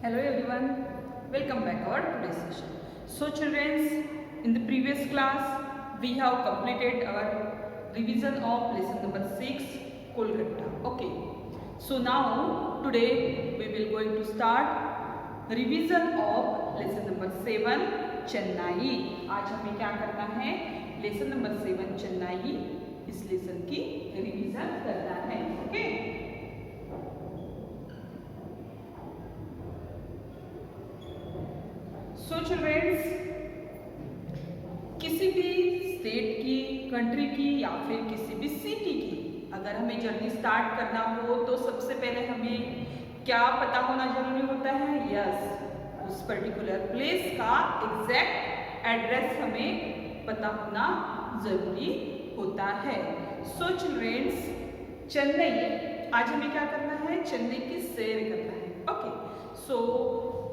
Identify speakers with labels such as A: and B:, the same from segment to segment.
A: Hello everyone, welcome back our today's session. So children, in the previous class we have completed our revision of lesson number 6 Kolkata. Okay, so now today we will going to start revision of lesson number 7 Chennai. आज हमें क्या करना है? Lesson number 7 Chennai, इस lesson की revision करना है. Okay, सो childrens, किसी भी स्टेट की, कंट्री की या फिर किसी भी सिटी की अगर हमें जर्नी स्टार्ट करना हो तो सबसे पहले हमें क्या पता होना जरूरी होता है? यस, उस पर्टिकुलर प्लेस का एग्जैक्ट एड्रेस हमें पता होना जरूरी होता है. सो चिल्ड्रेंस, चेन्नई, आज हमें क्या करना है? चेन्नई की सैर करना है. ओके, सो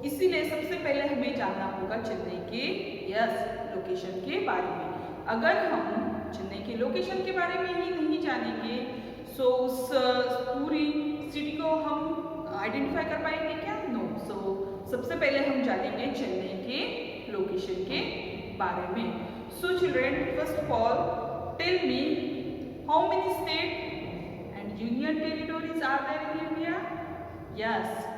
A: इसीलिए सबसे पहले हमें जानना होगा चेन्नई के लोकेशन के बारे में. अगर हम चेन्नई के लोकेशन के बारे में ही नहीं जानेंगे सो उस पूरी सिटी को हम आइडेंटिफाई कर पाएंगे क्या? नो. सो सबसे पहले हम जानेंगे चेन्नई के लोकेशन के बारे में. So children, first of all tell me how many state and union territories are there in India? Yes,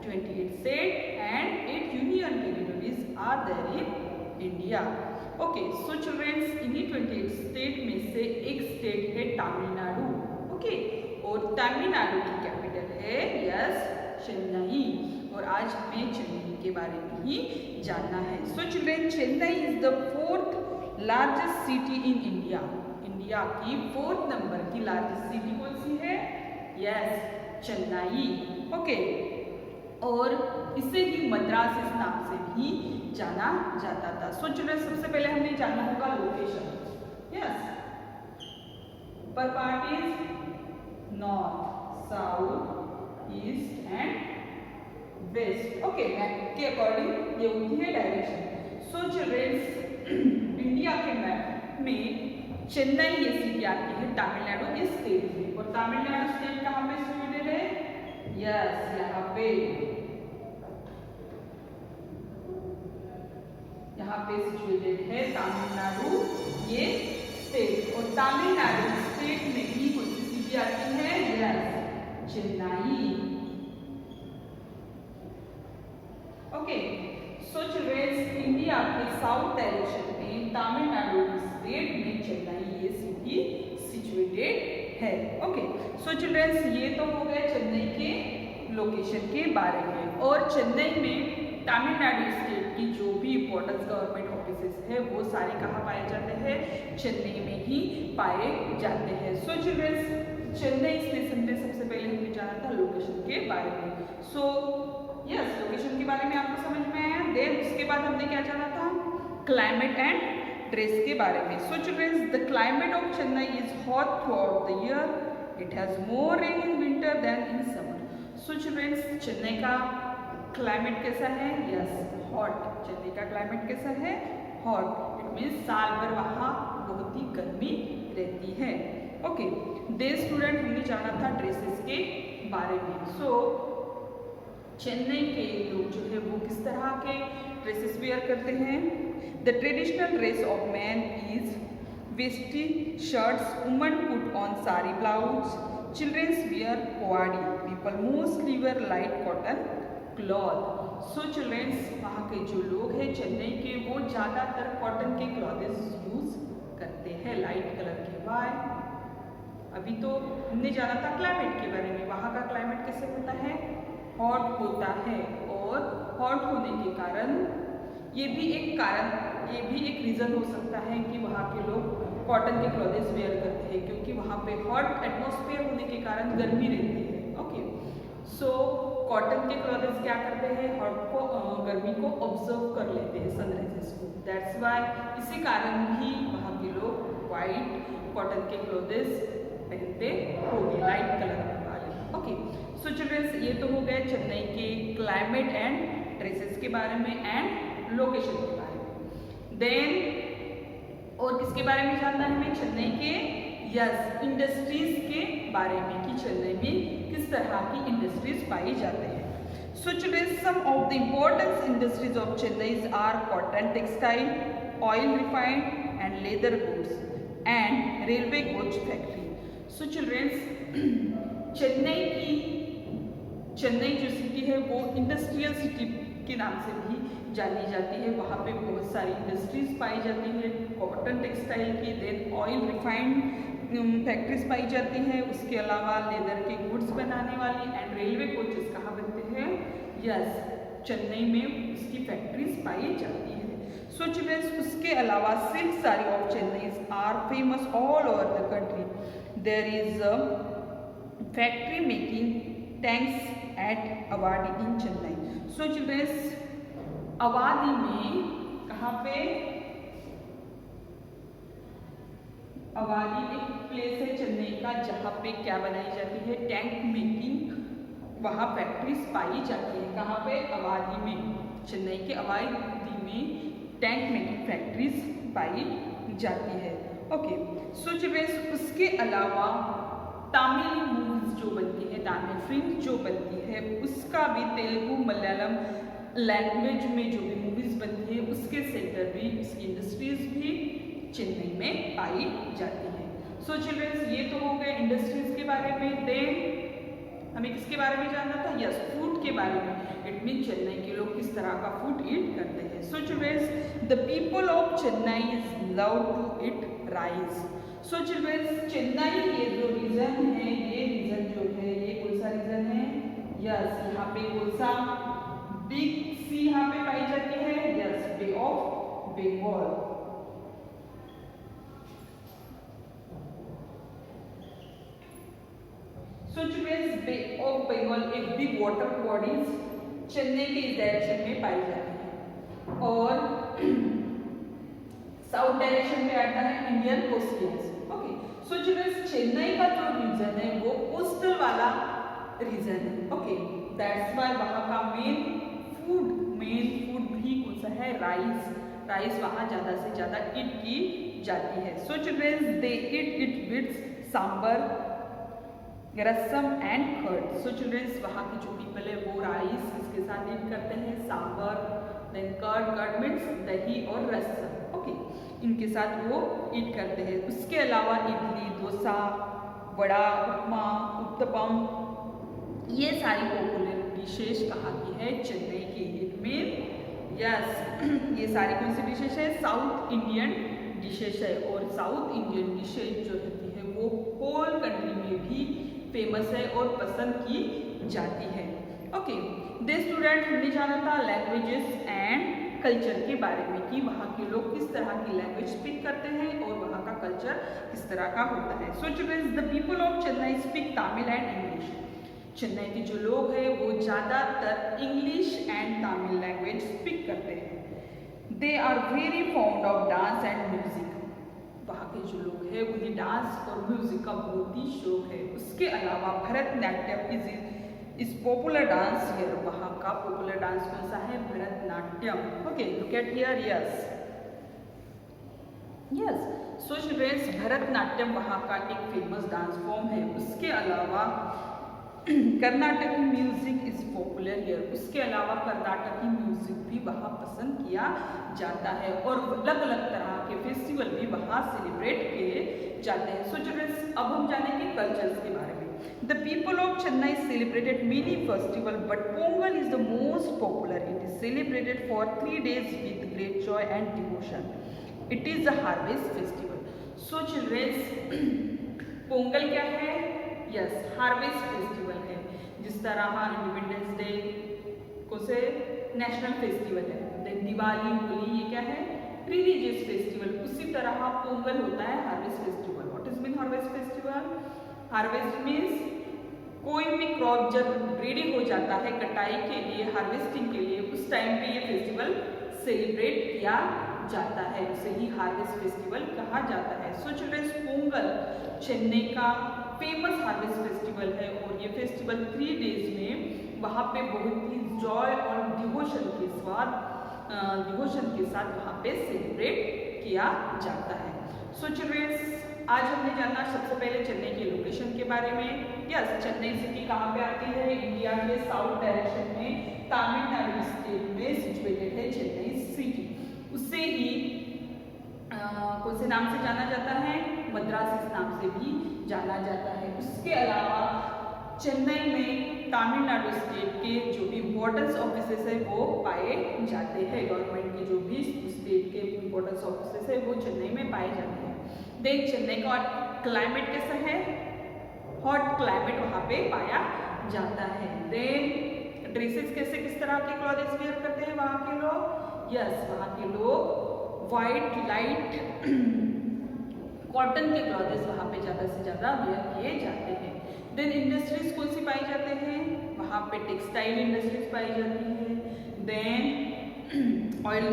A: 28 state and 8 union territories are there in India. Okay, so children, इन्हीं 28 state में से एक state है Tamil Nadu. Okay, और तमिलनाडु की capital है चेन्नई. और आज हमें चेन्नई के बारे में ही जानना है. सो children, Chennai is the 4th largest city in India. India की 4th नंबर की लार्जेस्ट सिटी कौन सी है? चेन्नई. ओके, और इसे ही मद्रास इस नाम से भी जाना जाता था. सो चिल्ड्रन, सबसे पहले हमें जानना होगा लोकेशन. यस, पर part is north, south, east and west. Okay, map के अकॉर्डिंग ये होती है डायरेक्शन. सो चिल्ड्रन, इंडिया के मैप में चेन्नई ये सिटी आती है तमिलनाडु के स्टेट में. और तमिलनाडु स्टेट कहाँ पे सिचुएटेड है? यस, यहाँ पे सिचुएटेड है तमिलनाडु ये स्टेट. और तमिलनाडु स्टेट में ही कौन सी सिटी आती है? चेन्नई. ओके, सो चिल्ड्रेन, इंडिया के साउथ डायरेक्शन में तमिलनाडु स्टेट में चेन्नई ये सिटी सिचुएटेड है. ओके, सो चिल्ड्रेन, ये तो हो गए चेन्नई के लोकेशन के बारे में. और चेन्नई में तमिलनाडु स्टेट की जो भी इंपॉर्टेंट गवर्नमेंट ऑफिसेस है वो सारे कहाँ पाए जाते हैं? चेन्नई में ही पाए जाते हैं. सो चिल्ड्रन, चेन्नई इस लेसन में सबसे पहले हमने जाना था लोकेशन के बारे में. सो यस, लोकेशन के बारे में आपको समझ में आया. देन उसके बाद हमने क्या जाना था? क्लाइमेट एंड ड्रेस के बारे में. So children, the climate of Chennai is hot throughout the year. It has more rain in winter than in summer. So children, Chennai का क्लाइमेट कैसा है? Yes, hot. चेन्नई का क्लाइमेट कैसा है? हॉट. इट मीन्स साल भर वहाँ बहुत ही गर्मी रहती है. ओके, दे स्टूडेंट, हमने जाना था ड्रेसेस के बारे में. सो चेन्नई के लोग जो है वो किस तरह के ड्रेसेस वेयर करते हैं? The traditional dress of man is veshti shirts, woman put on sari blouse, children's wear pavadai, people mostly wear light cotton cloth. So childrens, वहाँ के जो लोग हैं चेन्नई के वो ज़्यादातर कॉटन के क्लॉथेस यूज करते हैं, लाइट कलर के. वाई? अभी तो हमने जाना था क्लाइमेट के बारे में. वहाँ का क्लाइमेट कैसे होता है? हॉट होता है. और हॉट होने के कारण ये भी एक रीज़न हो सकता है कि वहाँ के लोग कॉटन के क्लॉथेस वेयर करते हैं, क्योंकि वहाँ पे हॉट एटमॉस्फेयर होने के कारण गर्मी रहती है. ओके, सो कॉटन के क्लॉथेस क्या करते हैं? गर्मी को ऑब्जर्व कर लेते हैं, सनराइजेस को. दैट्स वाई, इसी कारण भी वहाँ के लोग वाइट कॉटन के क्लॉथेस पहनते होंगे, लाइट कलर वाले. ओके, सो चिल्ड्रंस, ये तो हो गए चेन्नई के क्लाइमेट एंड ड्रेसेस के बारे में एंड लोकेशन के बारे में. देन और किसके बारे में जानना है हमें? चेन्नई के इंडस्ट्रीज के बारे में कि चेन्नई में किस तरह की इंडस्ट्रीज पाई जाते हैं. So children, some of the important industries of Chennai are cotton textile, oil refined and leather goods and railway coach factory. So children, Chennai जो सिटी है वो इंडस्ट्रियल सिटी के नाम से भी जानी जाती है। वहाँ पे बहुत सारी इंडस्ट्रीज पाई जाती है, कॉटन टेक्सटाइल की, देन ऑयल रिफाइंड फैक्ट्रीज पाई जाती हैं, उसके अलावा लेदर के गुड्स बनाने वाली एंड रेलवे कोचेस कहाँ बनते हैं, यस चेन्नई में उसकी फैक्ट्रीज पाई जाती है। सो चिल्ड्रंस, उसके अलावा silk sari of Chennai are famous all over the country. There is a factory making tanks at Avadi in Chennai. So childrens, Avadi में कहाँ पे, अवादी एक प्लेस है चेन्नई का जहाँ पे क्या बनाई जाती है, टैंक मेकिंग, वहाँ फैक्ट्रीज पाई जाती है। कहाँ पे, अवादी में, चेन्नई के अवादी में टैंक मेकिंग फैक्ट्रीज पाई जाती है। ओके, सो चिल्ड्रंस, उसके अलावा तमिल मूवीज जो बनती है, तमिल फिल्म जो बनती है, उसका भी तेलुगु मलयालम लैंग्वेज में जो भी मूवीज बनती है उसके सेंटर भी, उसकी इंडस्ट्रीज भी चेन्नई में पाई जाती है। सो चिल्ड्रंस, ये तो हो गए इंडस्ट्रीज के बारे में। देन हमें किसके बारे में जानना था, यस फूड के बारे में। इट मीन चेन्नई के लोग किस तरह का फूड ईट करते हैं। So childrens, the people of Chennai is love to eat rice. So childrens, Chennai ये जो रीजन है, ये रीजन जो है, ये कौन सा रीजन है, यस यहाँ पे कौन सा, बिग सी यहाँ पे पाई जाती है, yes bay of Bengal. So childrens, bay of Bengal एक बिग वाटर बॉडीज चेन्नई के इस डायरेक्शन में पाई जाती है और साउथ डायरेक्शन में आता है इंडियन कोस्टल्स। ओके, सो चिल्ड्रंस, चेन्नई का जो रीजन है वो कोस्टल वाला रीजन है। ओके, दैट्स व्हाई वहाँ का मेन फूड भी कौन सा है, राइस वहाँ ज़्यादा से ज़्यादा ईट की जाती है। So childrens, they eat it with sambar, rasam and curd. So childrens, वहाँ के जो पीपल है वो राइस इसके साथ ईट करते हैं, सांबर, देन कर्ड मीन्स दही और रसम। ओके, इनके साथ वो ईट करते हैं। उसके अलावा इडली, डोसा, वड़ा, उपमा, उत्तपम, ये सारी पॉपुलर डिशेज कहाँ की है, चेन्नई की। इट मीन यस, ये सारी कौन सी डिशेज है, साउथ इंडियन डिशेज है। और साउथ इंडियन डिशेज जो होती है वो होल कंट्री में भी फेमस है और पसंद की जाती है। ओके, दे स्टूडेंट, हमने जाना था लैंग्वेजेस एंड कल्चर के बारे में कि वहाँ के लोग किस तरह की लैंग्वेज स्पीक करते हैं और वहाँ का कल्चर किस तरह का होता है। So childrens, the people of Chennai speak Tamil and English. Chennai के जो लोग हैं वो ज़्यादातर English and Tamil language speak करते हैं। They are very fond of dance and music. वहाँ के जो लोग हैं उन्हें डांस और म्यूजिक का बहुत ही शौक है। उसके अलावा Bharatanatyam is popular dance here. वहाँ का पॉपुलर डांस कौन सा है, Bharatanatyam. Okay, look at here, yes so childrens, Bharatanatyam वहाँ का एक फेमस डांस फॉर्म है। उसके अलावा Carnatic music is popular here. उसके अलावा कर्नाटकी म्यूजिक भी वहाँ पसंद किया जाता है और अलग अलग तरह के फेस्टिवल भी वहाँ सेलिब्रेट किए जाते हैं। सो चिल्ड्रंस, अब हम जानेंगे कल्चर्स के बारे में। The people of Chennai celebrated many festival but Pongal is the most popular. It is celebrated for 3 days with great joy and devotion. It is the harvest festival. So childrens, Pongal क्या है, yes harvest festival है। जिस तरह independence day को से national festival है, then Diwali, Holi ये क्या है, रिलीजियस फेस्टिवल। उसी तरह पोंगल होता है harvest festival. What is mean harvest festival, harvest means कोई भी क्रॉप जब रेडी हो जाता है कटाई के लिए, हार्वेस्टिंग के लिए, उस टाइम पे ये फेस्टिवल सेलिब्रेट किया जाता है, उसे ही हार्वेस्ट फेस्टिवल कहा जाता है। सो चिल्ड्रंस, पोंगल चेन्नई का फेमस हार्वेस्ट फेस्टिवल है और ये फेस्टिवल 3 days में वहाँ पे बहुत ही जॉय और डिवोशन के साथ वहाँ पे सेलिब्रेट किया जाता है। सो चिल्ड्रंस, आज हमने जाना सबसे पहले चेन्नई के लोकेशन के बारे में। यस, चेन्नई सिटी कहाँ पे करती है, इंडिया के साउथ डायरेक्शन में तमिलनाडु स्टेट में सिचुएटेड है चेन्नई सिटी। उससे ही कौन से नाम से जाना जाता है, मद्रास इस नाम से भी जाना जाता है। उसके अलावा चेन्नई में तमिलनाडु स्टेट के जो भी इम्पोर्टेंस ऑफिसेस है वो पाए जाते हैं। गवर्नमेंट के जो भी स्टेट के इम्पोर्टेंस ऑफिसेस है वो चेन्नई में पाए जाते हैं। देन चेन्नई का क्लाइमेट कैसा है, हॉट क्लाइमेट वहाँ पे पाया जाता है। देन ड्रेसेस कैसे किस तरह के क्लॉथेस वेयर करते हैं वहाँ के लोग, यस वहाँ के लोग वाइट लाइट कॉटन के क्लॉथेस वहाँ पे ज़्यादा से ज़्यादा वेयर किए जाते हैं। देन इंडस्ट्रीज कौन सी पाई जाते हैं, वहाँ पे टेक्सटाइल इंडस्ट्रीज पाई जाती है। देन ऑयल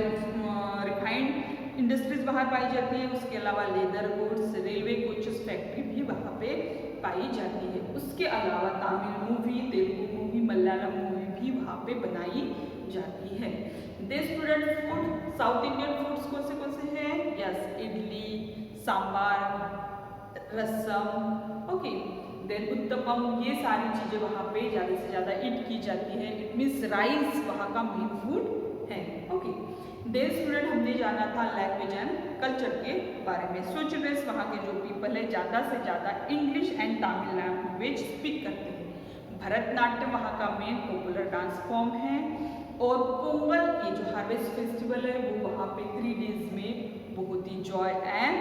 A: रिफाइंड इंडस्ट्रीज वहाँ पाई जाती है। उसके अलावा leather goods, railway coaches factory भी वहाँ पे पाई जाती है। उसके अलावा Tamil movie, Telugu movie, Malayalam movie भी वहाँ पे बनाई जाती है। Then student food, south Indian foods कौन से हैं, yes idli, sambar, rasam, okay. Then uttapam, ये सारी चीज़ें वहाँ पे ज़्यादा से ज़्यादा ईट की जाती है। इट मीन्स राइस वहाँ का मेन फूड है, ओके। देन स्टूडेंट हमने जाना था लैंग्वेज एंड कल्चर के बारे में। सो चिल्ड्रंस वहाँ के जो पीपल है ज़्यादा से ज़्यादा English and Tamil language speak करते हैं। भरतनाट्यम वहाँ का मेन पॉपुलर डांस फॉर्म है। और पोंगल, ये जो हार्वेस्ट फेस्टिवल है वो वहाँ पे 3 डेज में बहुत ही जॉय एंड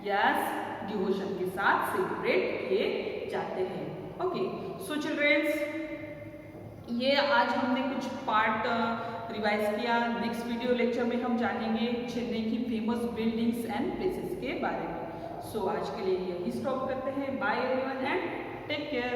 A: यस डिवोशन के साथ सेलिब्रेट किए जाते हैं, ओके। सो चिल्ड्रंस ये आज हमने कुछ पार्ट रिवाइज किया। नेक्स्ट वीडियो लेक्चर में हम जानेंगे चेन्नई की फेमस बिल्डिंग्स एंड प्लेसेस के बारे में। सो आज के लिए यही स्टॉप करते हैं। Bye everyone and take care.